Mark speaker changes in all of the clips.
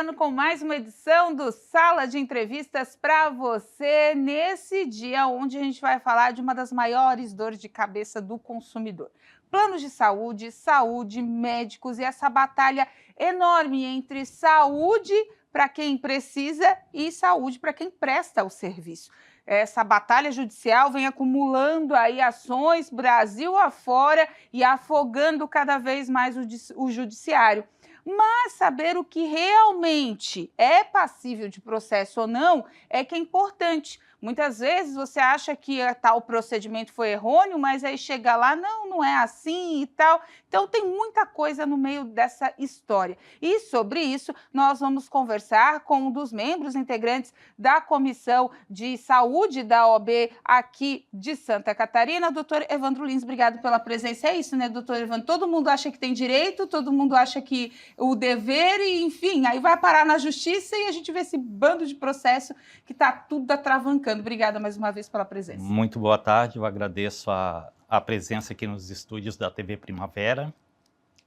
Speaker 1: chegando com mais uma edição do Sala de Entrevistas para você, nesse dia onde a gente vai falar de uma das maiores dores de cabeça do consumidor. Planos de saúde, saúde, médicos e essa batalha enorme entre saúde para quem precisa e saúde para quem presta o serviço. Essa batalha judicial vem acumulando aí ações Brasil afora e afogando cada vez mais o judiciário. Mas saber o que realmente é passível de processo ou não é que é importante. Muitas vezes você acha que tal procedimento foi errôneo, mas aí chega lá, não é assim e tal. Então tem muita coisa no meio dessa história. E sobre isso nós vamos conversar com um dos membros integrantes da Comissão de Saúde da OAB aqui de Santa Catarina, doutor Evandro Lins. Obrigado pela presença. É isso, né, doutor Evandro? Todo mundo acha que tem direito, todo mundo acha que o dever, e enfim, aí vai parar na justiça e a gente vê esse bando de processo que está tudo atravancando. Obrigada mais uma vez pela presença.
Speaker 2: Muito boa tarde, eu agradeço a presença aqui nos estúdios da TV Primavera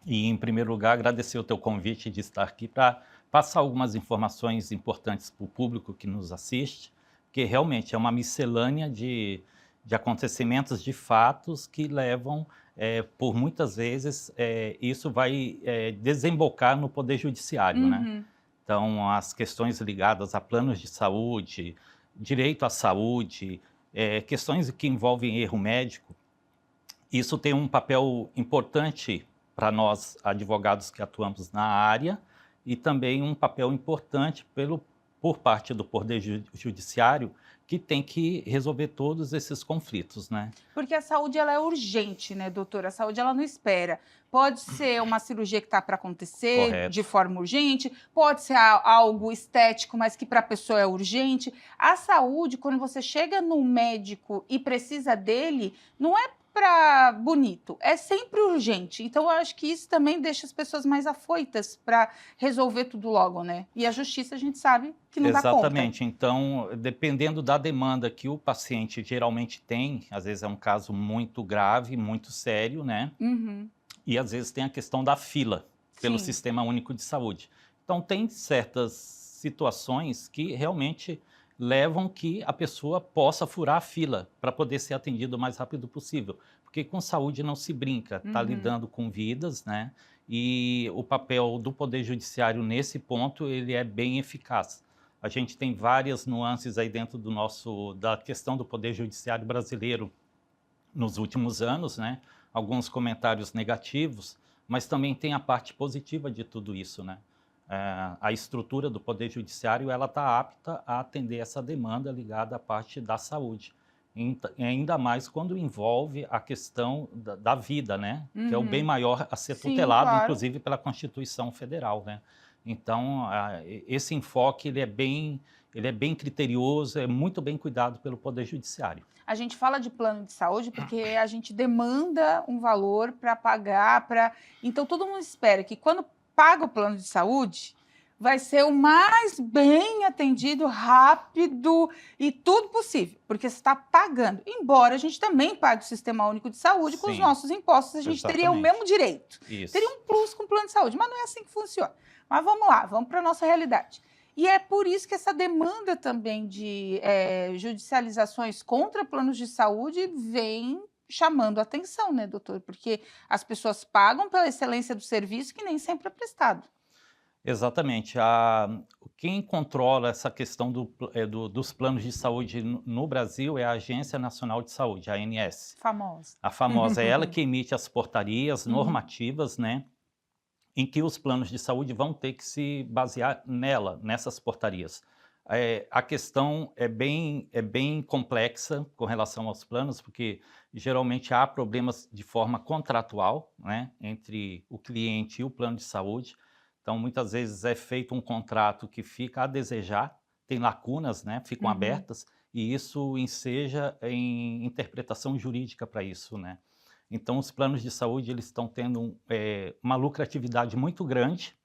Speaker 2: e, em primeiro lugar, agradecer o teu convite de estar aqui para passar algumas informações importantes para o público que nos assiste, que realmente é uma miscelânea de acontecimentos, de fatos que levam, por muitas vezes, isso vai desembocar no Poder Judiciário, né? Então, as questões ligadas a planos de saúde, direito à saúde, questões que envolvem erro médico, isso tem um papel importante para nós, advogados que atuamos na área, e também um papel importante por parte do Poder Judiciário, que tem que resolver todos esses conflitos, né?
Speaker 1: Porque a saúde ela é urgente, né, doutora? A saúde ela não espera. Pode ser uma cirurgia que está para acontecer
Speaker 2: Correto.
Speaker 1: de forma urgente, pode ser algo estético, mas que para a pessoa é urgente. A saúde, quando você chega no médico e precisa dele, não é para bonito, é sempre urgente. Então, eu acho que isso também deixa as pessoas mais afoitas para resolver tudo logo, né? E a justiça, a gente sabe que não dá conta.
Speaker 2: Exatamente. Então, dependendo da demanda que o paciente geralmente tem, às vezes é um caso muito grave, muito sério, né? E às vezes tem a questão da fila pelo
Speaker 1: Sim.
Speaker 2: Sistema Único de Saúde. Então, tem certas situações que realmente levam que a pessoa possa furar a fila para poder ser atendido o mais rápido possível. Porque com saúde não se brinca, está lidando com vidas, né? E o papel do Poder Judiciário nesse ponto, ele é bem eficaz. A gente tem várias nuances aí dentro da questão do Poder Judiciário brasileiro nos últimos anos, né? Alguns comentários negativos, mas também tem a parte positiva de tudo isso, né? A estrutura do Poder Judiciário ela está apta a atender essa demanda ligada à parte da saúde, ainda mais quando envolve a questão da vida, né? Que é o bem maior a ser
Speaker 1: Sim,
Speaker 2: tutelado,
Speaker 1: claro.
Speaker 2: inclusive pela Constituição Federal, né? Então, esse enfoque ele é bem criterioso, é muito bem cuidado pelo Poder Judiciário.
Speaker 1: A gente fala de plano de saúde porque a gente demanda um valor para pagar, Então todo mundo espera que quando paga o plano de saúde, vai ser o mais bem atendido, rápido e tudo possível, porque você está pagando. Embora a gente também pague o Sistema Único de Saúde com os
Speaker 2: Sim,
Speaker 1: nossos impostos, a gente teria o
Speaker 2: exatamente.
Speaker 1: mesmo direito.
Speaker 2: Isso.
Speaker 1: Teria um plus com o plano de saúde, mas não é assim que funciona. Mas vamos lá, vamos para a nossa realidade. E é por isso que essa demanda também de judicializações contra planos de saúde vem chamando a atenção, né, doutor? Porque as pessoas pagam pela excelência do serviço que nem sempre é prestado.
Speaker 2: Exatamente. Quem controla essa questão dos planos de saúde no Brasil é a Agência Nacional de Saúde, a ANS.
Speaker 1: Famosa.
Speaker 2: A famosa, é ela que emite as portarias normativas, né? Em que os planos de saúde vão ter que se basear nessas portarias. A questão é bem complexa com relação aos planos, porque geralmente há problemas de forma contratual, né, entre o cliente e o plano de saúde. Então, muitas vezes é feito um contrato que fica a desejar, tem lacunas, né, ficam abertas, e isso enseja em interpretação jurídica para isso, né? Então, os planos de saúde eles estão tendo uma lucratividade muito grande.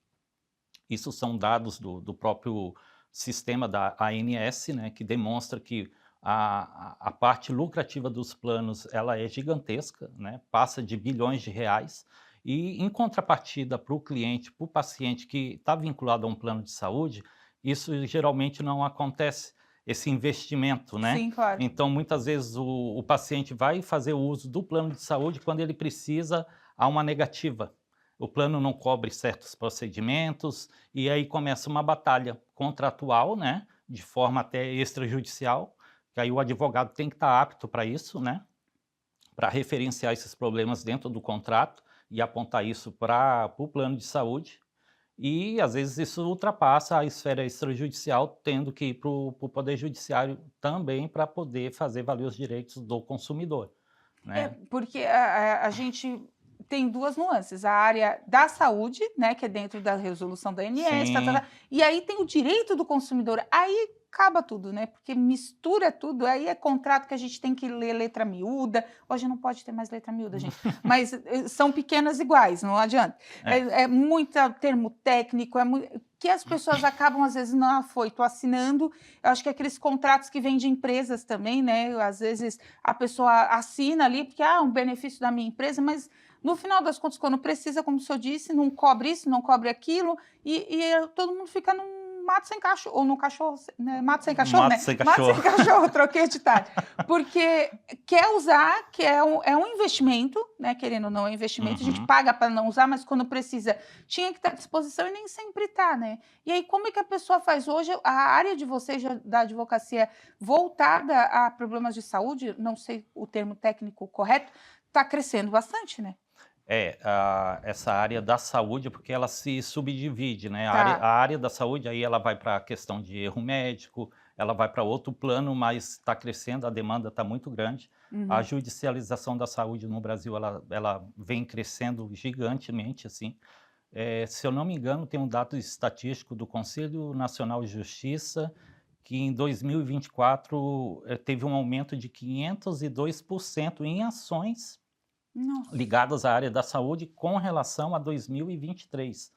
Speaker 2: Isso são dados do próprio sistema da ANS, né, que demonstra que a parte lucrativa dos planos ela é gigantesca, né, passa de bilhões de reais. E, em contrapartida, para o cliente, para o paciente que está vinculado a um plano de saúde, isso geralmente não acontece, esse investimento, né?
Speaker 1: Sim, claro.
Speaker 2: Então, muitas vezes, o paciente vai fazer o uso do plano de saúde quando ele precisa, há uma negativa. O plano não cobre certos procedimentos, e aí começa uma batalha contratual, né? De forma até extrajudicial, que aí o advogado tem que estar apto para isso, né? Para referenciar esses problemas dentro do contrato e apontar isso para o plano de saúde. E, às vezes, isso ultrapassa a esfera extrajudicial, tendo que ir para o Poder Judiciário também para poder fazer valer os direitos do consumidor,
Speaker 1: É,
Speaker 2: né?
Speaker 1: porque a gente tem duas nuances, a área da saúde, né, que é dentro da resolução da ANS,
Speaker 2: Sim,
Speaker 1: e aí tem o direito do consumidor, aí acaba tudo, né, porque mistura tudo, aí é contrato que a gente tem que ler letra miúda, hoje não pode ter mais letra miúda, gente, mas são pequenas iguais, não adianta.
Speaker 2: é,
Speaker 1: É muito termo técnico, que as pessoas acabam, às vezes, não foi, estou assinando, eu acho que aqueles contratos que vêm de empresas também, né, às vezes a pessoa assina ali porque um benefício da minha empresa, mas no final das contas, quando precisa, como o senhor disse, não cobre isso, não cobre aquilo, e todo mundo fica num mato sem cachorro, ou no cachorro, né? Mato sem cachorro,
Speaker 2: mato
Speaker 1: né?
Speaker 2: sem
Speaker 1: Mato sem
Speaker 2: cachorro.
Speaker 1: cachorro, troquei de tarde. Porque quer usar, que é um investimento, né? Querendo ou não, é um investimento, a gente
Speaker 2: Uhum.
Speaker 1: paga para não usar, mas quando precisa, tinha que estar à disposição e nem sempre está, né? E aí, como é que a pessoa faz hoje? A área de vocês, da advocacia, voltada a problemas de saúde, não sei o termo técnico correto, está crescendo bastante, né?
Speaker 2: Essa área da saúde, porque ela se subdivide, né? A
Speaker 1: Tá.
Speaker 2: área da saúde, aí ela vai para a questão de erro médico, ela vai para outro plano, mas está crescendo, a demanda está muito grande. A
Speaker 1: Uhum.
Speaker 2: judicialização da saúde no Brasil, ela vem crescendo gigantemente, assim. Se eu não me engano, tem um dado estatístico do Conselho Nacional de Justiça, que em 2024 teve um aumento de 502% em ações
Speaker 1: Nossa.
Speaker 2: ligadas à área da saúde com relação a 2023.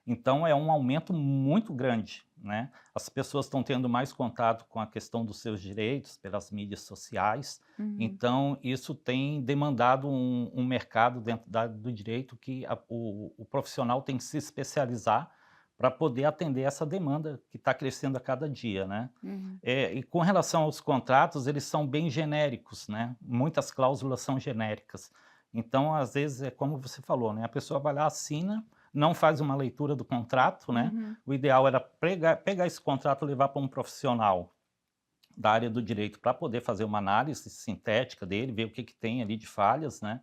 Speaker 2: Então é um aumento muito grande, né? As pessoas estão tendo mais contato com a questão dos seus direitos pelas mídias sociais,
Speaker 1: Uhum.
Speaker 2: então isso tem demandado um mercado dentro do direito que o profissional tem que se especializar para poder atender essa demanda que está crescendo a cada dia, né?
Speaker 1: Uhum.
Speaker 2: E com relação aos contratos, eles são bem genéricos, né? Muitas cláusulas são genéricas. Então, às vezes, é como você falou, né? A pessoa vai lá, assina, não faz uma leitura do contrato, né?
Speaker 1: Uhum.
Speaker 2: O ideal era pegar esse contrato e levar para um profissional da área do direito para poder fazer uma análise sintética dele, ver o que tem ali de falhas, né?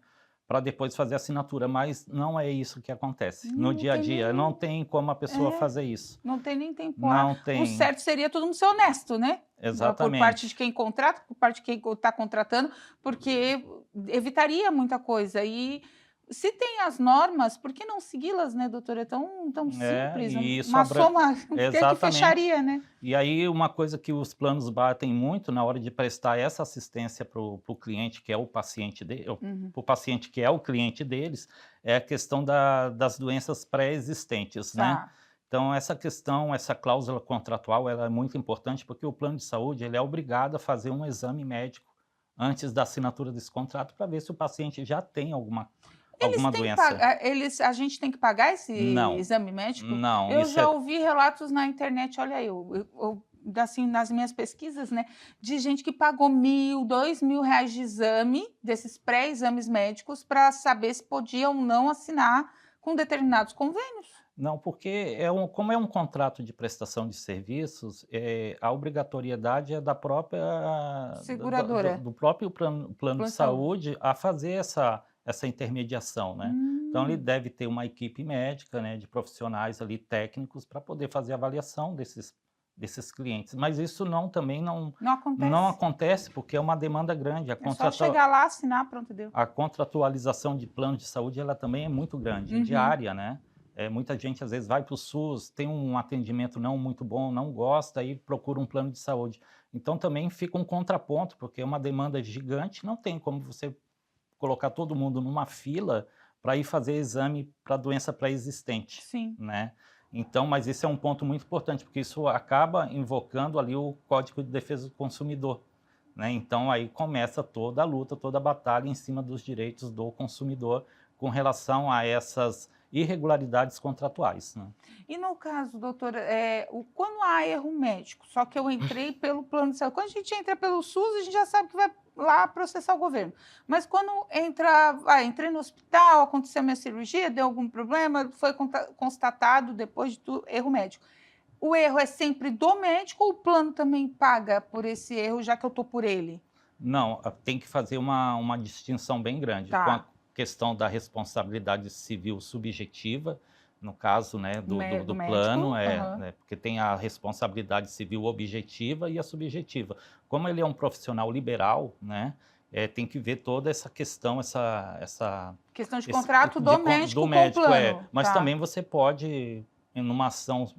Speaker 2: Para depois fazer a assinatura, mas não é isso que acontece. No
Speaker 1: Não
Speaker 2: dia a
Speaker 1: tem
Speaker 2: dia, não
Speaker 1: nem.
Speaker 2: tem como a pessoa
Speaker 1: É,
Speaker 2: fazer isso.
Speaker 1: não tem nem tempo.
Speaker 2: Não
Speaker 1: O
Speaker 2: tem,
Speaker 1: certo seria todo mundo ser honesto, né? Por parte de
Speaker 2: exatamente.
Speaker 1: quem contrata, por parte de quem está contratando, porque evitaria muita coisa. E se tem as normas, por que não segui-las, né, doutora? É tão simples,
Speaker 2: E isso
Speaker 1: uma soma que
Speaker 2: exatamente.
Speaker 1: fecharia, né?
Speaker 2: E aí uma coisa que os planos batem muito na hora de prestar essa assistência para o cliente que é o paciente
Speaker 1: Uhum.
Speaker 2: para o paciente que é o cliente deles, é a questão das doenças pré-existentes, né.
Speaker 1: Tá.
Speaker 2: Então essa questão, essa cláusula contratual, ela é muito importante, porque o plano de saúde, ele é obrigado a fazer um exame médico antes da assinatura desse contrato, para ver se o paciente já tem
Speaker 1: Eles
Speaker 2: alguma
Speaker 1: têm que
Speaker 2: doença.
Speaker 1: pagar, a gente tem que pagar esse
Speaker 2: Não,
Speaker 1: exame médico?
Speaker 2: não,
Speaker 1: Eu
Speaker 2: isso
Speaker 1: já
Speaker 2: é
Speaker 1: ouvi relatos na internet, olha assim, nas minhas pesquisas, né, de gente que pagou 1.000, R$ 2.000 de exame, desses pré-exames médicos, para saber se podia ou não assinar com determinados convênios.
Speaker 2: Não, porque como é um contrato de prestação de serviços, a obrigatoriedade é da própria
Speaker 1: Seguradora,
Speaker 2: do próprio plano
Speaker 1: plano
Speaker 2: de
Speaker 1: de saúde.
Speaker 2: saúde a fazer essa intermediação, né. Então ele
Speaker 1: Hum,
Speaker 2: deve ter uma equipe médica, né, de profissionais ali técnicos para poder fazer a avaliação desses clientes, mas isso
Speaker 1: não
Speaker 2: não
Speaker 1: acontece.
Speaker 2: acontece, porque é uma demanda grande,
Speaker 1: É só chegar lá, assinar, pronto, deu.
Speaker 2: a contratualização de plano de saúde, ela também é muito grande, é
Speaker 1: Uhum.
Speaker 2: diária, né. Muita gente às vezes vai para o SUS, tem um atendimento não muito bom, não gosta e procura um plano de saúde. Então também fica um contraponto, porque é uma demanda gigante, não tem como você colocar todo mundo numa fila para ir fazer exame para doença pré-existente,
Speaker 1: Sim.
Speaker 2: né. Então, mas esse é um ponto muito importante, porque isso acaba invocando ali o Código de Defesa do Consumidor, né. Então aí começa toda a luta, toda a batalha em cima dos direitos do consumidor com relação a essas irregularidades contratuais, né?
Speaker 1: E no caso, doutora, quando há erro médico, só que eu entrei pelo plano de saúde, quando a gente entra pelo SUS, a gente já sabe que vai lá processar o governo. Mas quando entrei no hospital, aconteceu a minha cirurgia, deu algum problema, foi constatado depois de tudo erro médico. O erro é sempre do médico ou o plano também paga por esse erro, já que eu estou por ele?
Speaker 2: Não, tem que fazer uma distinção bem grande com a
Speaker 1: Tá.
Speaker 2: questão da responsabilidade civil subjetiva, no caso, né,
Speaker 1: Do
Speaker 2: do
Speaker 1: médico?
Speaker 2: plano,
Speaker 1: Aham.
Speaker 2: né, porque tem a responsabilidade civil objetiva e a subjetiva. Como ele é um profissional liberal, né, tem que ver toda essa questão,
Speaker 1: Questão de
Speaker 2: esse,
Speaker 1: contrato do
Speaker 2: do
Speaker 1: médico com o
Speaker 2: médico,
Speaker 1: plano.
Speaker 2: mas
Speaker 1: Tá.
Speaker 2: também você pode, em uma ação,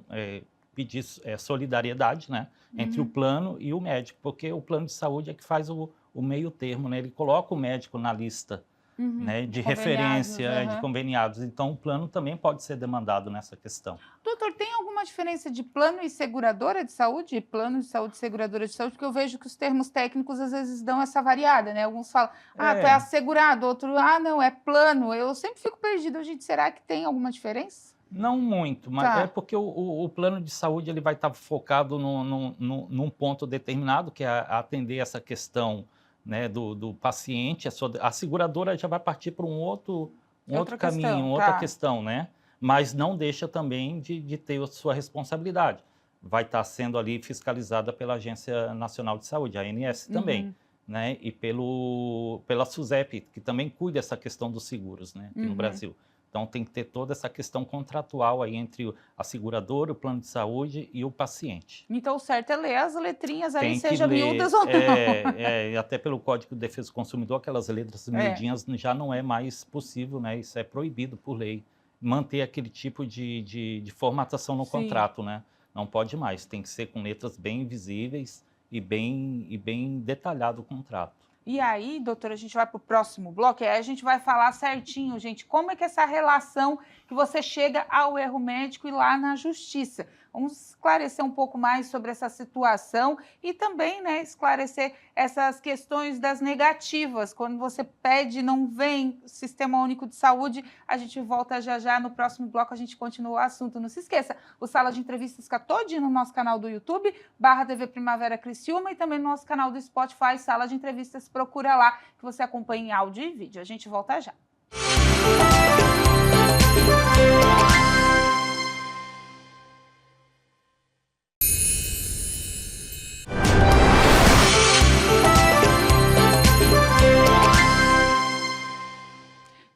Speaker 2: pedir solidariedade, né, entre o
Speaker 1: Uhum.
Speaker 2: plano e o médico, porque o plano de saúde é que faz o meio termo, né? Ele coloca o médico na lista,
Speaker 1: Uhum.
Speaker 2: né,
Speaker 1: De
Speaker 2: de
Speaker 1: conveniados.
Speaker 2: referência, de
Speaker 1: Aham.
Speaker 2: conveniados. Então, o plano também pode ser demandado nessa questão.
Speaker 1: Doutor, tem alguma diferença de plano e seguradora de saúde? Plano de saúde e seguradora de saúde? Porque eu vejo que os termos técnicos às vezes dão essa variada, né? Alguns falam, tu é
Speaker 2: É,
Speaker 1: assegurado, outro, não, é plano. Eu sempre fico perdida. Gente, será que tem alguma diferença?
Speaker 2: não muito, mas é
Speaker 1: Tá.
Speaker 2: porque o plano de saúde ele vai estar focado num ponto determinado, que é atender essa questão, né, do paciente. A seguradora já vai partir para um outro
Speaker 1: Outra
Speaker 2: caminho,
Speaker 1: questão,
Speaker 2: outra
Speaker 1: tá.
Speaker 2: questão, né? Mas não deixa também de ter a sua responsabilidade. Vai estar sendo ali fiscalizada pela Agência Nacional de Saúde, a ANS também,
Speaker 1: Uhum,
Speaker 2: né? E pela SUSEP, que também cuida dessa questão dos seguros, né, aqui no
Speaker 1: uhum.
Speaker 2: Brasil. Então, tem que ter toda essa questão contratual aí entre a seguradora, o plano de saúde e o paciente.
Speaker 1: Então, o certo é ler as letrinhas ali,
Speaker 2: Tem que
Speaker 1: seja miúdas
Speaker 2: ler,
Speaker 1: ou não.
Speaker 2: e até pelo Código de Defesa do Consumidor, aquelas letras
Speaker 1: É.
Speaker 2: miudinhas já não é mais possível, né? Isso é proibido por lei. Manter aquele tipo de formatação no
Speaker 1: Sim.
Speaker 2: contrato, né? Não pode mais, tem que ser com letras bem visíveis e bem detalhado o contrato.
Speaker 1: E aí, doutora, a gente vai para o próximo bloco, e aí a gente vai falar certinho, gente, como é que essa relação que você chega ao erro médico e lá na justiça. Vamos esclarecer um pouco mais sobre essa situação e também, né, esclarecer essas questões das negativas. Quando você pede e não vem Sistema Único de Saúde, a gente volta já já no próximo bloco, a gente continua o assunto. Não se esqueça, o Sala de Entrevistas fica todinho no nosso canal do YouTube, /TV Primavera Criciúma, e também no nosso canal do Spotify, Sala de Entrevistas. Procura lá que você acompanha em áudio e vídeo. A gente volta já.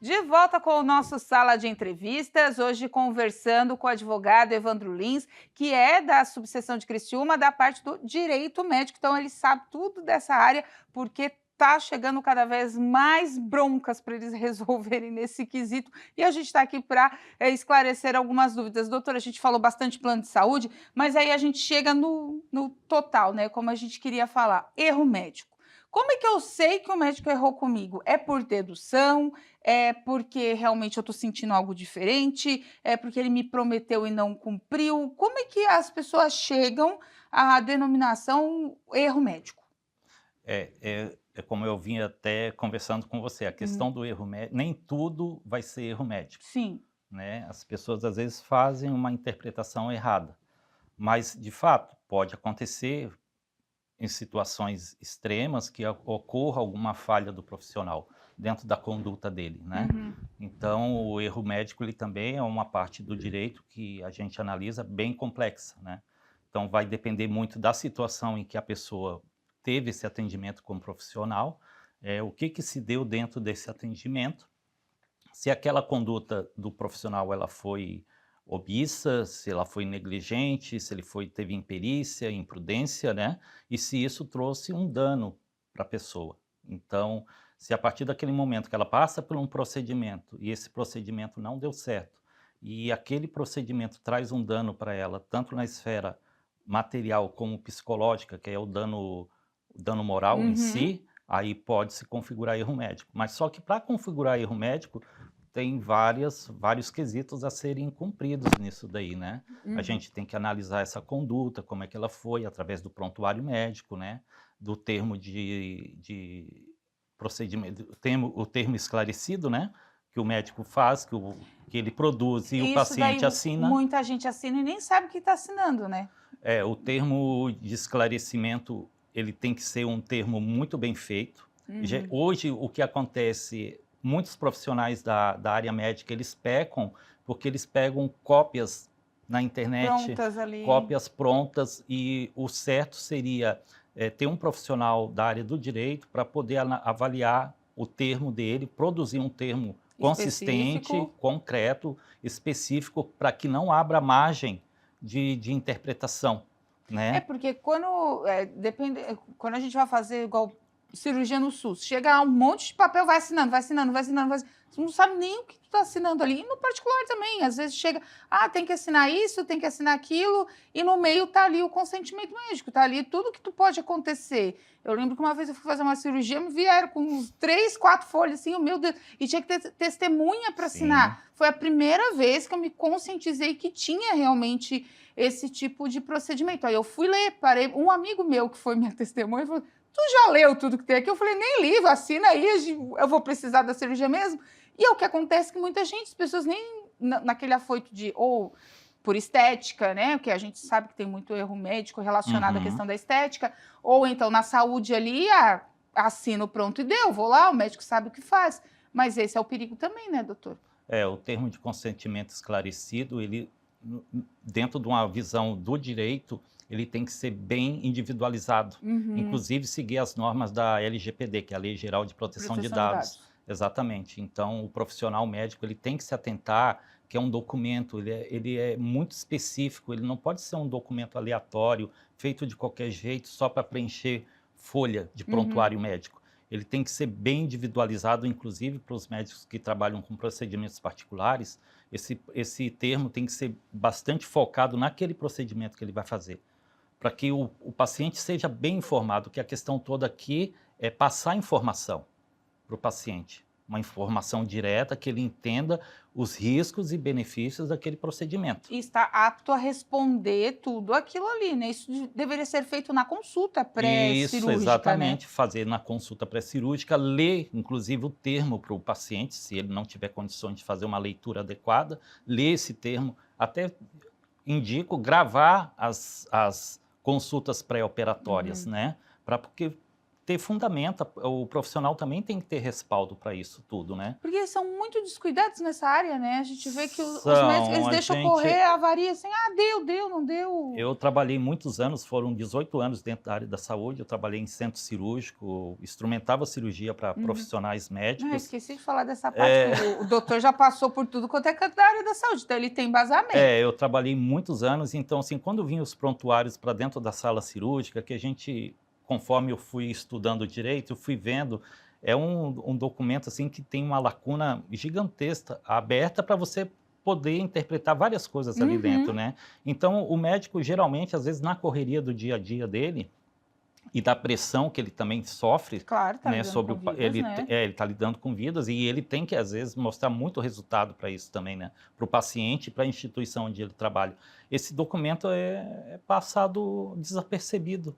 Speaker 1: De volta com o nosso Sala de Entrevistas, hoje conversando com o advogado Evandro Lins, que é da subseção de Criciúma, da parte do direito médico. Então, ele sabe tudo dessa área, porque está chegando cada vez mais broncas para eles resolverem nesse quesito. E a gente está aqui para esclarecer algumas dúvidas. Doutora, a gente falou bastante plano de saúde, mas aí a gente chega no total, né? Como a gente queria falar, erro médico. Como é que eu sei que o médico errou comigo? É por dedução? É porque realmente eu estou sentindo algo diferente? É porque ele me prometeu e não cumpriu? Como é que as pessoas chegam à denominação erro médico?
Speaker 2: É como eu vim até conversando com você, a
Speaker 1: Uhum.
Speaker 2: questão do erro médico, nem tudo vai ser erro médico,
Speaker 1: Sim.
Speaker 2: né? As pessoas às vezes fazem uma interpretação errada, mas de fato pode acontecer em situações extremas que ocorra alguma falha do profissional dentro da conduta dele, né?
Speaker 1: Uhum.
Speaker 2: Então, o erro médico ele também é uma parte do direito que a gente analisa bem complexa, né? Então, vai depender muito da situação em que a pessoa teve esse atendimento com o profissional, o que se deu dentro desse atendimento, se aquela conduta do profissional ela foi omissa, se ela foi negligente, se ele teve imperícia, imprudência, né? E se isso trouxe um dano para a pessoa. Então, se a partir daquele momento que ela passa por um procedimento e esse procedimento não deu certo, e aquele procedimento traz um dano para ela, tanto na esfera material como psicológica, que é o dano moral em
Speaker 1: Uhum.
Speaker 2: si, aí pode se configurar erro médico. Mas só que para configurar erro médico, tem vários quesitos a serem cumpridos nisso daí, né? A
Speaker 1: Uhum.
Speaker 2: gente tem que analisar essa conduta, como é que ela foi, através do prontuário médico, né? Do termo de procedimento, o termo esclarecido, né? que o médico faz, que ele produz e o
Speaker 1: Isso
Speaker 2: paciente
Speaker 1: daí
Speaker 2: assina.
Speaker 1: muita gente assina e nem sabe o que está assinando, né?
Speaker 2: O termo de esclarecimento, ele tem que ser um termo muito bem feito. Hoje, o que acontece, muitos profissionais da área médica, eles pecam porque eles pegam cópias na internet,
Speaker 1: Prontas ali.
Speaker 2: cópias prontas, e o certo seria ter um profissional da área do direito para poder avaliar o termo dele, produzir um termo consistente,
Speaker 1: Específico.
Speaker 2: concreto, específico, para que não abra margem de interpretação, né?
Speaker 1: Porque quando a gente vai fazer igual cirurgia no SUS, chega lá um monte de papel, vai assinando, vai assinando, vai assinando, vai assinando. Você não sabe nem o que tu está assinando ali. E no particular também, às vezes chega, tem que assinar isso, tem que assinar aquilo, e no meio tá ali o consentimento médico, tá ali tudo que tu pode acontecer. Eu lembro que uma vez eu fui fazer uma cirurgia, me vieram com uns 3, 4 folhas, assim, meu Deus, e tinha que ter testemunha para assinar. Foi a primeira vez que eu me conscientizei que tinha realmente esse tipo de procedimento. Aí eu fui ler, parei, um amigo meu que foi minha testemunha falou, tu já leu tudo que tem aqui? Eu falei, nem li, assina aí, eu vou precisar da cirurgia mesmo? E é o que acontece que muita gente, as pessoas nem naquele afoito de, ou por estética, né, que a gente sabe que tem muito erro médico relacionado à questão da estética, ou então na saúde ali, assino pronto e deu, vou lá, o médico sabe o que faz. Mas esse é o perigo também, né, doutor?
Speaker 2: O termo de consentimento esclarecido, ele, dentro de uma visão do direito, ele tem que ser bem individualizado, inclusive seguir as normas da LGPD, que é a Lei Geral de Proteção de Dados. Exatamente. Então, o profissional médico, ele tem que se atentar que é um documento, ele é muito específico, ele não pode ser um documento aleatório, feito de qualquer jeito, só para preencher folha de prontuário médico. Ele tem que ser bem individualizado, inclusive para os médicos que trabalham com procedimentos particulares. Esse termo tem que ser bastante focado naquele procedimento que ele vai fazer, para que o paciente seja bem informado, que a questão toda aqui é passar informação para o paciente, uma informação direta, que ele entenda os riscos e benefícios daquele procedimento.
Speaker 1: E está apto a responder tudo aquilo ali, né? Isso deveria ser feito na consulta pré-cirúrgica,
Speaker 2: Isso, exatamente,
Speaker 1: né?
Speaker 2: fazer na consulta pré-cirúrgica, ler, inclusive, o termo para o paciente, se ele não tiver condições de fazer uma leitura adequada, ler esse termo, até indico gravar as consultas pré-operatórias, né? Porque ter fundamento, o profissional também tem que ter respaldo para isso tudo, né?
Speaker 1: Porque eles são muito descuidados nessa área, né? A gente vê que os médicos, eles deixam correr a avaria assim, deu, não deu.
Speaker 2: Eu trabalhei muitos anos, foram 18 anos dentro da área da saúde, eu trabalhei em centro cirúrgico, instrumentava cirurgia para profissionais médicos.
Speaker 1: Esqueci de falar dessa parte, que o doutor já passou por tudo quanto é canto da área da saúde, então ele tem embasamento.
Speaker 2: Eu trabalhei muitos anos, então assim, quando vinham os prontuários para dentro da sala cirúrgica, que a gente, conforme eu fui estudando direito, eu fui vendo, é um documento assim que tem uma lacuna gigantesca aberta para você poder interpretar várias coisas ali dentro, né? Então, o médico, geralmente, às vezes, na correria do dia a dia dele e da pressão que ele também sofre,
Speaker 1: claro, tá,
Speaker 2: né,
Speaker 1: sobre
Speaker 2: vidas, ele está lidando com vidas, e ele tem que, às vezes, mostrar muito resultado para isso também, né? Para o paciente e para a instituição onde ele trabalha. Esse documento é passado desapercebido.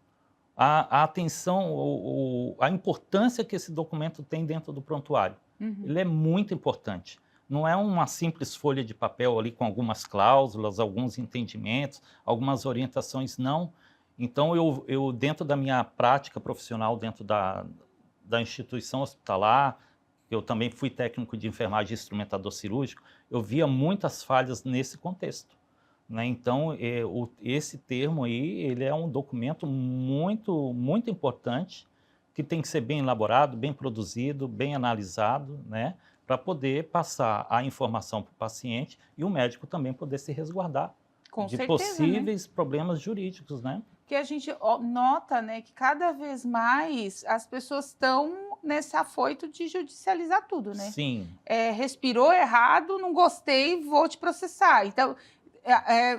Speaker 2: A atenção, a importância que esse documento tem dentro do prontuário. Ele é muito importante. Não é uma simples folha de papel ali com algumas cláusulas, alguns entendimentos, algumas orientações, não. Então, eu dentro da minha prática profissional, dentro da instituição hospitalar, eu também fui técnico de enfermagem e instrumentador cirúrgico, eu via muitas falhas nesse contexto, né? Então, esse termo aí, ele é um documento muito, muito importante, que tem que ser bem elaborado, bem produzido, bem analisado, né? Para poder passar a informação para o paciente e o médico também poder se resguardar de possíveis problemas jurídicos, né?
Speaker 1: Que a gente nota, né, que cada vez mais as pessoas estão nesse afoito de judicializar tudo, né?
Speaker 2: Sim.
Speaker 1: Respirou errado, não gostei, vou te processar. Então,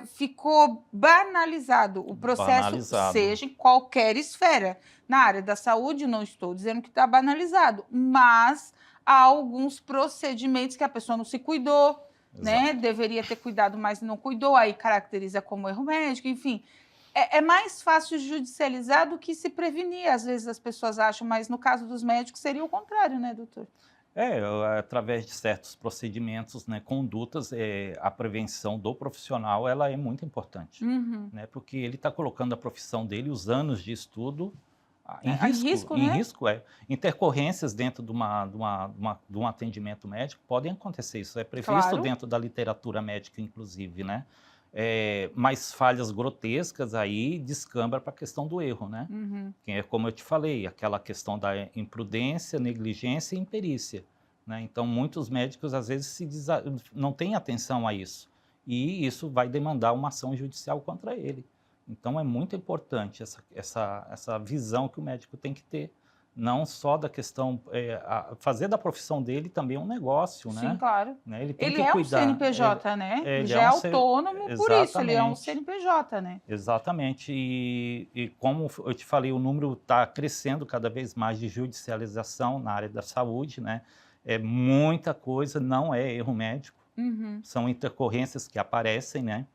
Speaker 1: ficou banalizado o processo, seja em qualquer esfera. Na área da saúde, não estou dizendo que está banalizado, mas há alguns procedimentos que a pessoa não se cuidou, né? Deveria ter cuidado, mas não cuidou, aí caracteriza como erro médico, enfim. É mais fácil judicializar do que se prevenir, às vezes as pessoas acham, mas no caso dos médicos seria o contrário, né, doutor?
Speaker 2: Através de certos procedimentos, né, condutas, a prevenção do profissional, ela é muito importante,
Speaker 1: Uhum.
Speaker 2: né, porque ele está colocando a profissão dele, os anos de estudo,
Speaker 1: Em risco,
Speaker 2: em
Speaker 1: né?
Speaker 2: risco, intercorrências dentro de um atendimento médico podem acontecer, isso é previsto
Speaker 1: Claro.
Speaker 2: dentro da literatura médica, inclusive, né, mas falhas grotescas aí descamba para a questão do erro, né,
Speaker 1: Uhum.
Speaker 2: que é como eu te falei, aquela questão da imprudência, negligência e imperícia, né? Então, muitos médicos, às vezes, não têm atenção a isso, e isso vai demandar uma ação judicial contra ele. Então, é muito importante essa visão que o médico tem que ter, não só da questão, fazer da profissão dele também um negócio,
Speaker 1: Sim,
Speaker 2: né?
Speaker 1: claro.
Speaker 2: Ele tem
Speaker 1: Ele
Speaker 2: que
Speaker 1: é um
Speaker 2: cuidar,
Speaker 1: CNPJ, né? Ele
Speaker 2: ele
Speaker 1: já
Speaker 2: é
Speaker 1: é
Speaker 2: um ser,
Speaker 1: autônomo, por isso ele é um
Speaker 2: exatamente.
Speaker 1: CNPJ, né?
Speaker 2: Exatamente, e como eu te falei, o número está crescendo cada vez mais de judicialização na área da saúde, né? É muita coisa, não é erro médico,
Speaker 1: Uhum.
Speaker 2: são intercorrências que aparecem, né?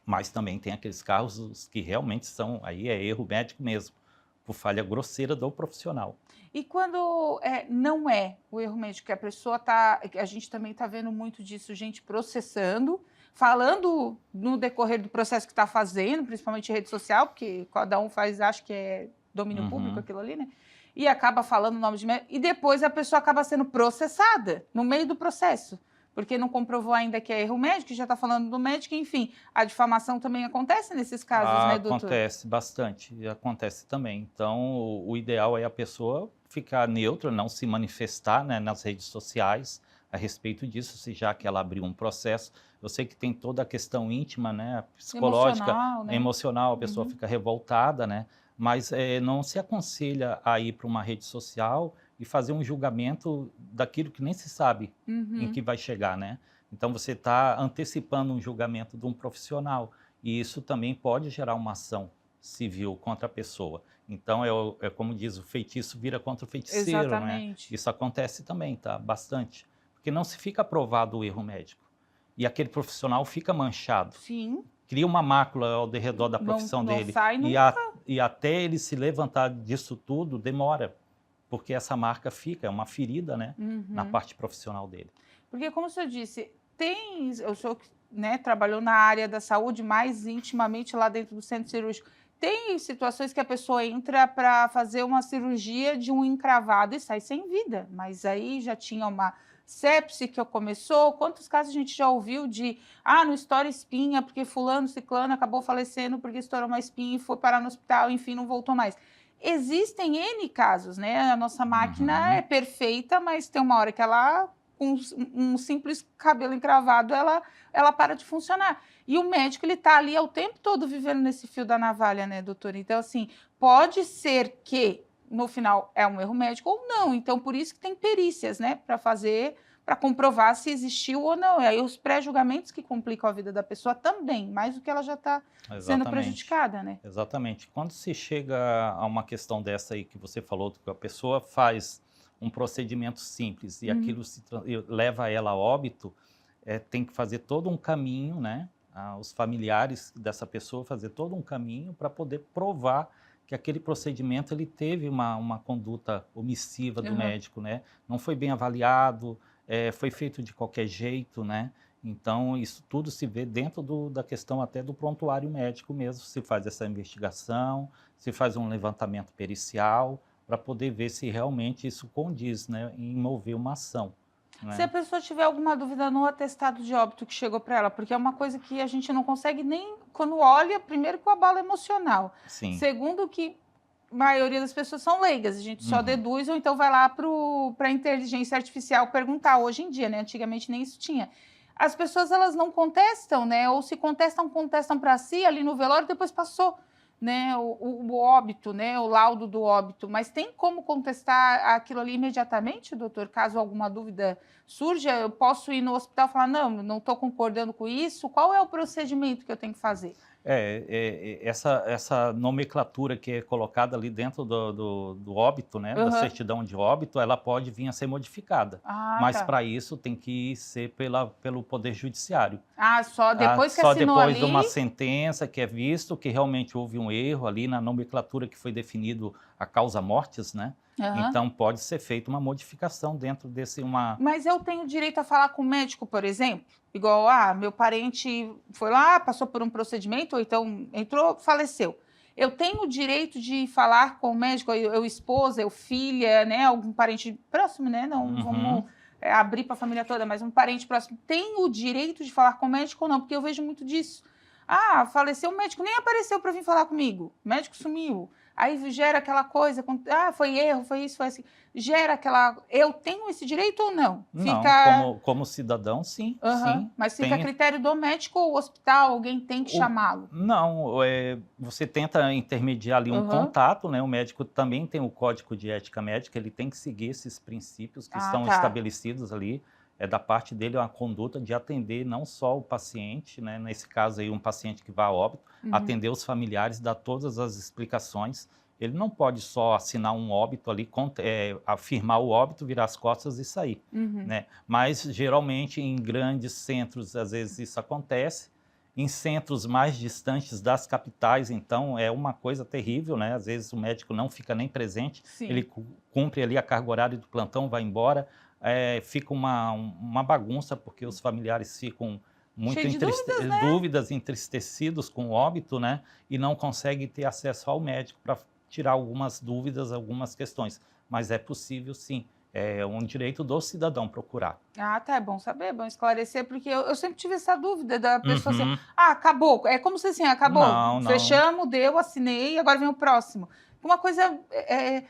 Speaker 2: Mas também tem aqueles casos que realmente são, aí é erro médico mesmo, por falha grosseira do profissional.
Speaker 1: E quando não é o erro médico, que a pessoa tá, que a gente também está vendo muito disso, gente processando, falando no decorrer do processo que está fazendo, principalmente em rede social, porque cada um faz, acho que é domínio público
Speaker 2: Uhum.
Speaker 1: aquilo ali, né? E acaba falando o nome de médico, e depois a pessoa acaba sendo processada no meio do processo, porque não comprovou ainda que é erro médico, já está falando do médico, enfim, a difamação também acontece nesses casos, né, doutor?
Speaker 2: Acontece bastante, e acontece também. Então, o ideal é a pessoa ficar neutra, não se manifestar, né, nas redes sociais a respeito disso, se já que ela abriu um processo. Eu sei que tem toda a questão íntima, né, psicológica,
Speaker 1: Emocional, né?
Speaker 2: emocional, a pessoa
Speaker 1: Uhum.
Speaker 2: fica revoltada, né, mas não se aconselha a ir para uma rede social e fazer um julgamento daquilo que nem se sabe em
Speaker 1: Uhum.
Speaker 2: que vai chegar, né. Então, você está antecipando um julgamento de um profissional. E isso também pode gerar uma ação civil contra a pessoa. Então, é como diz, o feitiço vira contra o feiticeiro, né?
Speaker 1: Exatamente.
Speaker 2: Isso acontece também, tá? Bastante. Porque não se fica provado o erro médico. E aquele profissional fica manchado.
Speaker 1: Sim,
Speaker 2: Cria uma mácula ao redor da profissão
Speaker 1: não
Speaker 2: dele.
Speaker 1: sai nunca.
Speaker 2: E até ele se levantar disso tudo, demora. Porque essa marca fica, é uma ferida, né? Na
Speaker 1: Uhum.
Speaker 2: parte profissional dele.
Speaker 1: Porque, como o senhor disse, o senhor, né, trabalhou na área da saúde mais intimamente lá dentro do centro cirúrgico. Tem situações que a pessoa entra para fazer uma cirurgia de um encravado e sai sem vida, mas aí já tinha uma sepse que começou. Quantos casos a gente já ouviu de, não estoura espinha porque fulano, ciclano acabou falecendo porque estourou uma espinha e foi parar no hospital, enfim, não voltou mais. Existem N casos, né? A nossa máquina é
Speaker 2: Uhum.
Speaker 1: perfeita, mas tem uma hora que ela, com um simples cabelo encravado, ela para de funcionar. E o médico, ele está ali o tempo todo vivendo nesse fio da navalha, né, doutor? Então, assim, pode ser que no final é um erro médico ou não. Então, por isso que tem perícias, né, para fazer, para comprovar se existiu ou não. E aí os pré-julgamentos que complicam a vida da pessoa também, mais do que ela já está sendo
Speaker 2: Exatamente.
Speaker 1: prejudicada, né?
Speaker 2: Exatamente. Quando se chega a uma questão dessa aí que você falou, que a pessoa faz um procedimento simples e
Speaker 1: Uhum.
Speaker 2: aquilo e leva ela a óbito, tem que fazer todo um caminho, né? Os familiares dessa pessoa fazer todo um caminho para poder provar que aquele procedimento ele teve uma conduta omissiva do
Speaker 1: Aham.
Speaker 2: médico, né? Não foi bem avaliado, foi feito de qualquer jeito, né? Então, isso tudo se vê dentro da questão até do prontuário médico mesmo, se faz essa investigação, se faz um levantamento pericial, para poder ver se realmente isso condiz, né, em mover uma ação,
Speaker 1: Se a
Speaker 2: né.
Speaker 1: pessoa tiver alguma dúvida no atestado de óbito que chegou para ela, porque é uma coisa que a gente não consegue nem quando olha, primeiro com o abalo emocional,
Speaker 2: Sim.
Speaker 1: segundo que a maioria das pessoas são leigas, a gente só
Speaker 2: Uhum.
Speaker 1: deduz ou então vai lá para a inteligência artificial perguntar, hoje em dia, né, antigamente nem isso tinha. As pessoas elas não contestam, né, ou se contestam, contestam para si ali no velório, depois passou, né, o óbito, né, o laudo do óbito, mas tem como contestar aquilo ali imediatamente, doutor? Caso alguma dúvida surja, eu posso ir no hospital e falar, não estou concordando com isso, qual é o procedimento que eu tenho que fazer?
Speaker 2: Essa nomenclatura que é colocada ali dentro do óbito, né, da
Speaker 1: Aham.
Speaker 2: certidão de óbito, ela pode vir a ser modificada,
Speaker 1: Ah,
Speaker 2: mas
Speaker 1: tá.
Speaker 2: para isso tem que ser pelo Poder Judiciário.
Speaker 1: Ah, só depois que
Speaker 2: Só
Speaker 1: assinou
Speaker 2: depois de
Speaker 1: ali.
Speaker 2: uma sentença que é visto que realmente houve um erro ali na nomenclatura que foi definido a causa mortis, né?
Speaker 1: Aham.
Speaker 2: Então pode ser feita uma modificação dentro desse uma.
Speaker 1: Mas eu tenho direito a falar com o médico, por exemplo? Igual, meu parente foi lá, passou por um procedimento, ou então entrou, faleceu. Eu tenho o direito de falar com o médico, eu esposa, eu filha, né? Algum parente próximo, né? Não
Speaker 2: Uhum.
Speaker 1: vamos abrir para a família toda, mas um parente próximo tem o direito de falar com o médico ou não? Porque eu vejo muito disso. Ah, faleceu o médico, nem apareceu para vir falar comigo. O médico sumiu. Aí gera aquela coisa, foi erro, foi isso, foi assim. Gera aquela. Eu tenho esse direito ou não?
Speaker 2: Não,
Speaker 1: Fica.
Speaker 2: como cidadão, sim,
Speaker 1: Aham.
Speaker 2: sim,
Speaker 1: Mas fica a
Speaker 2: tem.
Speaker 1: critério do médico ou o hospital, alguém tem que chamá-lo.
Speaker 2: Não, você tenta intermediar ali um
Speaker 1: Aham.
Speaker 2: contato, né? O médico também tem o Código de Ética Médica, ele tem que seguir esses princípios que
Speaker 1: Ah,
Speaker 2: estão
Speaker 1: tá.
Speaker 2: estabelecidos ali. É da parte dele uma conduta de atender não só o paciente, né? Nesse caso aí, um paciente que vai a óbito,
Speaker 1: Uhum.
Speaker 2: atender os familiares, dar todas as explicações. Ele não pode só assinar um óbito ali, afirmar o óbito, virar as costas e sair,
Speaker 1: Uhum.
Speaker 2: né? Mas geralmente em grandes centros, às vezes isso acontece. Em centros mais distantes das capitais, então, é uma coisa terrível, né? Às vezes o médico não fica nem presente, ele
Speaker 1: Sim.
Speaker 2: cumpre ali a carga horária do plantão, vai embora, fica uma bagunça, porque os familiares ficam muito
Speaker 1: Cheio de dúvidas, né?
Speaker 2: dúvidas, entristecidos com o óbito, né? E não conseguem ter acesso ao médico para tirar algumas dúvidas, algumas questões. Mas é possível, sim. É um direito do cidadão procurar.
Speaker 1: Ah, tá, é bom saber, é bom esclarecer, porque eu sempre tive essa dúvida da pessoa assim:
Speaker 2: Uhum.
Speaker 1: acabou. É como se assim, acabou,
Speaker 2: Não, não.
Speaker 1: fechamos, deu, assinei, agora vem o próximo. Uma coisa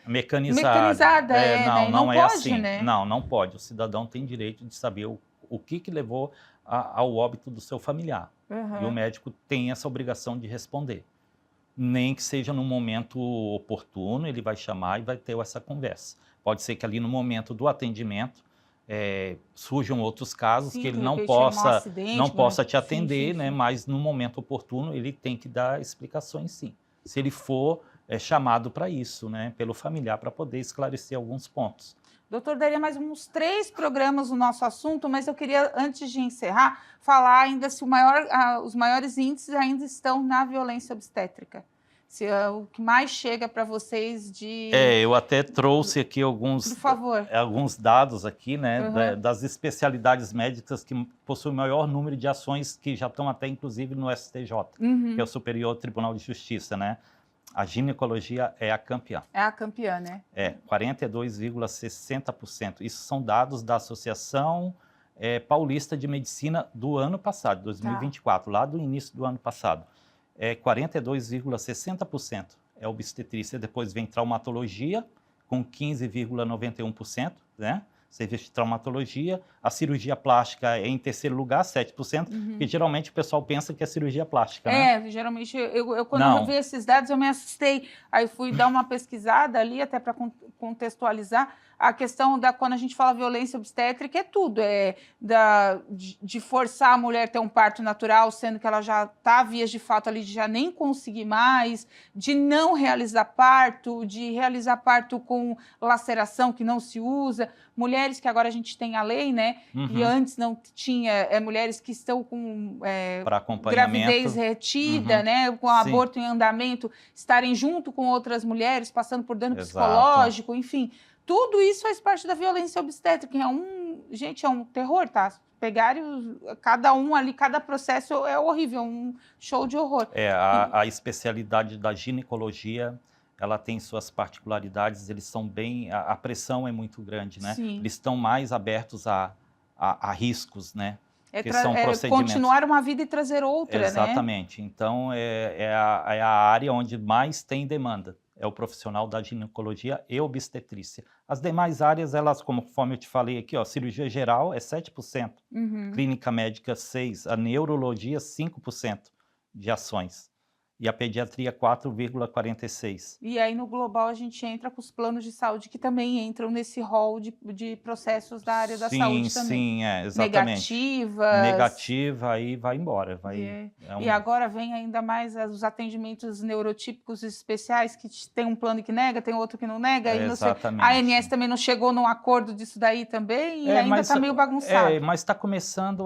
Speaker 2: Mecanizada.
Speaker 1: mecanizada, né?
Speaker 2: Não,
Speaker 1: E não
Speaker 2: não é
Speaker 1: pode,
Speaker 2: assim.
Speaker 1: né?
Speaker 2: Não, não pode. O cidadão tem direito de saber o que levou ao óbito do seu familiar. E o
Speaker 1: Aham.
Speaker 2: médico tem essa obrigação de responder. Nem que seja no momento oportuno, ele vai chamar e vai ter essa conversa. Pode ser que ali no momento do atendimento surjam outros casos que
Speaker 1: Sim,
Speaker 2: ele
Speaker 1: de repente um
Speaker 2: não
Speaker 1: acidente,
Speaker 2: possa te
Speaker 1: sim, sim,
Speaker 2: atender, né?
Speaker 1: sim.
Speaker 2: Mas no momento oportuno ele tem que dar explicações, sim. Se ele for chamado para isso, né? Pelo familiar, para poder esclarecer alguns pontos.
Speaker 1: Doutor, daria mais uns 3 programas no nosso assunto, mas eu queria, antes de encerrar, falar ainda se os maiores índices ainda estão na violência obstétrica. Se é o que mais chega para vocês de.
Speaker 2: Eu até trouxe aqui
Speaker 1: Por favor.
Speaker 2: alguns dados aqui, né,
Speaker 1: Aham.
Speaker 2: das especialidades médicas que possuem o maior número de ações que já estão até inclusive no STJ, que é o
Speaker 1: Uhum.
Speaker 2: Superior Tribunal de Justiça, né? A ginecologia é a campeã.
Speaker 1: É a campeã, né?
Speaker 2: 42,60%. Isso são dados da Associação Paulista de Medicina do ano passado,
Speaker 1: Tá.
Speaker 2: 2024, lá do início do ano passado. 42,60% é obstetrícia. Depois vem traumatologia, com 15,91%, né? Serviço de traumatologia. A cirurgia plástica é em terceiro lugar, 7%, porque
Speaker 1: Uhum.
Speaker 2: geralmente o pessoal pensa que é cirurgia plástica, né?
Speaker 1: Geralmente, quando eu vi
Speaker 2: Não.
Speaker 1: esses dados, eu me assustei. Aí fui dar uma pesquisada ali, até para contextualizar. A questão da, quando a gente fala violência obstétrica, é tudo. De forçar a mulher a ter um parto natural, sendo que ela já está vias de fato ali, de já nem conseguir mais, de não realizar parto, de realizar parto com laceração, que não se usa. Mulheres que agora a gente tem a lei, né? E
Speaker 2: Uhum.
Speaker 1: antes não tinha, mulheres que estão com
Speaker 2: Para
Speaker 1: gravidez
Speaker 2: acompanhamento.
Speaker 1: retida,
Speaker 2: Uhum.
Speaker 1: né, com
Speaker 2: Sim,
Speaker 1: aborto em andamento, estarem junto com outras mulheres, passando por dano
Speaker 2: exato.
Speaker 1: psicológico, enfim. Tudo isso faz parte da violência obstétrica. Gente, é um terror, tá? Pegarem cada um ali, cada processo é horrível, um show de horror.
Speaker 2: A especialidade da ginecologia, ela tem suas particularidades, eles são bem, a pressão é muito grande, né?
Speaker 1: Sim.
Speaker 2: Eles estão mais abertos a riscos, né? Que
Speaker 1: Tra-
Speaker 2: são
Speaker 1: é
Speaker 2: procedimentos.
Speaker 1: continuar uma vida e trazer outra, né?
Speaker 2: Exatamente. Então, é a área onde mais tem demanda. É o profissional da ginecologia e obstetrícia. As demais áreas, elas, conforme eu te falei aqui, ó, cirurgia geral é 7%,
Speaker 1: Uhum.
Speaker 2: clínica médica 6%, a neurologia 5% de ações. e a pediatria 4,46.
Speaker 1: E aí no global a gente entra com os planos de saúde que também entram nesse rol de processos da área da
Speaker 2: Sim,
Speaker 1: saúde também.
Speaker 2: sim, exatamente.
Speaker 1: Negativas.
Speaker 2: Negativa, aí vai embora,
Speaker 1: E agora vem ainda mais os atendimentos neurotípicos especiais, que tem um plano que nega, tem outro que não nega, e não sei,
Speaker 2: exatamente.
Speaker 1: a ANS também não chegou num acordo disso daí também, e ainda está meio bagunçado.
Speaker 2: Mas está começando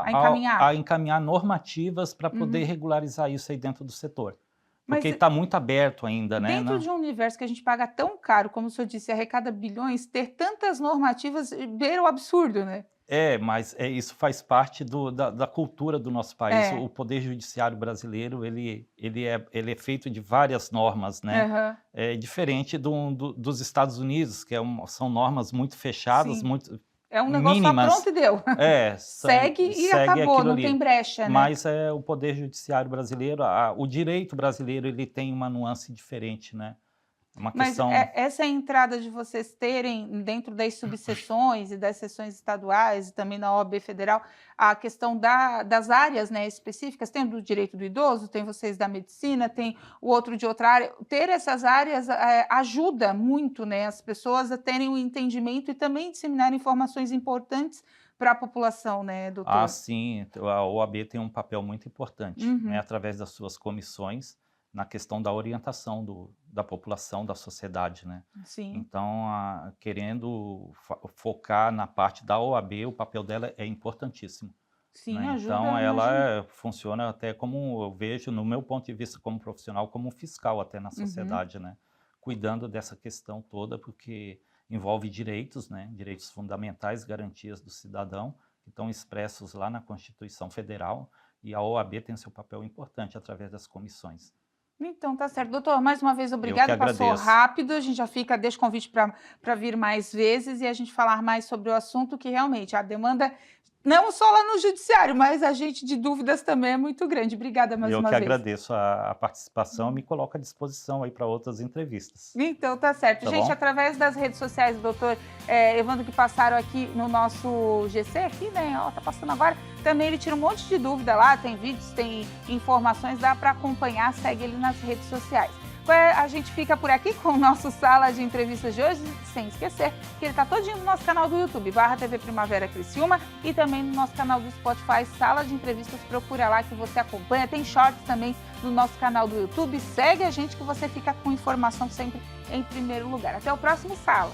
Speaker 1: encaminhar.
Speaker 2: a encaminhar normativas para poder regularizar isso aí dentro do setor. Porque
Speaker 1: Mas
Speaker 2: está muito aberto ainda, né?
Speaker 1: dentro de um universo que a gente paga tão caro, como o senhor disse, arrecada bilhões, ter tantas normativas beira o absurdo, né?
Speaker 2: Mas isso faz parte da cultura do nosso país.
Speaker 1: É.
Speaker 2: O Poder Judiciário brasileiro, ele é feito de várias normas, né?
Speaker 1: Aham.
Speaker 2: É diferente dos Estados Unidos, que são normas muito fechadas,
Speaker 1: Sim.
Speaker 2: muito
Speaker 1: É um negócio só
Speaker 2: mínimas.
Speaker 1: pronto e deu.
Speaker 2: Segue
Speaker 1: e acabou,
Speaker 2: aquilo
Speaker 1: não
Speaker 2: ali.
Speaker 1: tem brecha, né?
Speaker 2: Mas o Poder Judiciário brasileiro, o direito brasileiro, ele tem uma nuance diferente, né? Uma
Speaker 1: Mas
Speaker 2: questão...
Speaker 1: essa entrada de vocês terem, dentro das subseções e das seções estaduais e também na OAB federal, a questão das áreas, né, específicas, tem do direito do idoso, tem vocês da medicina, tem o outro de outra área. Ter essas áreas ajuda muito, né, as pessoas a terem um entendimento e também disseminar informações importantes para a população, né, doutor?
Speaker 2: Sim, a OAB tem um papel muito importante, né, através das suas comissões, na questão da orientação da população, da sociedade, né?
Speaker 1: Sim.
Speaker 2: Então, querendo focar na parte da OAB, o papel dela é importantíssimo.
Speaker 1: Sim,
Speaker 2: né?
Speaker 1: ajuda.
Speaker 2: Então, ela funciona até como, eu vejo, no meu ponto de vista como profissional, como um fiscal até na sociedade, né? Cuidando dessa questão toda, porque envolve direitos, né? Direitos fundamentais, garantias do cidadão, que estão expressos lá na Constituição Federal, e a OAB tem seu papel importante através das comissões.
Speaker 1: Então, tá certo. Doutor, mais uma vez, obrigado. Passou rápido, a gente já deixa o convite para vir mais vezes e a gente falar mais sobre o assunto, que realmente a demanda, não só lá no judiciário, mas a gente de dúvidas também é muito grande. Obrigada mais uma vez.
Speaker 2: Eu que agradeço a participação e me coloco à disposição aí para outras entrevistas.
Speaker 1: Então, tá certo.
Speaker 2: Tá
Speaker 1: gente,
Speaker 2: bom?
Speaker 1: Através das redes sociais do doutor Evandro, que passaram aqui no nosso GC, aqui, né? Ó, tá passando agora. Também ele tira um monte de dúvida lá, tem vídeos, tem informações, dá para acompanhar, segue ele nas redes sociais. A gente fica por aqui com o nosso Sala de Entrevistas de hoje, sem esquecer que ele está todinho no nosso canal do YouTube, /TV Primavera Criciúma, e também no nosso canal do Spotify, Sala de Entrevistas, procura lá que você acompanha. Tem shorts também no nosso canal do YouTube, segue a gente que você fica com informação sempre em primeiro lugar. Até o próximo Sala!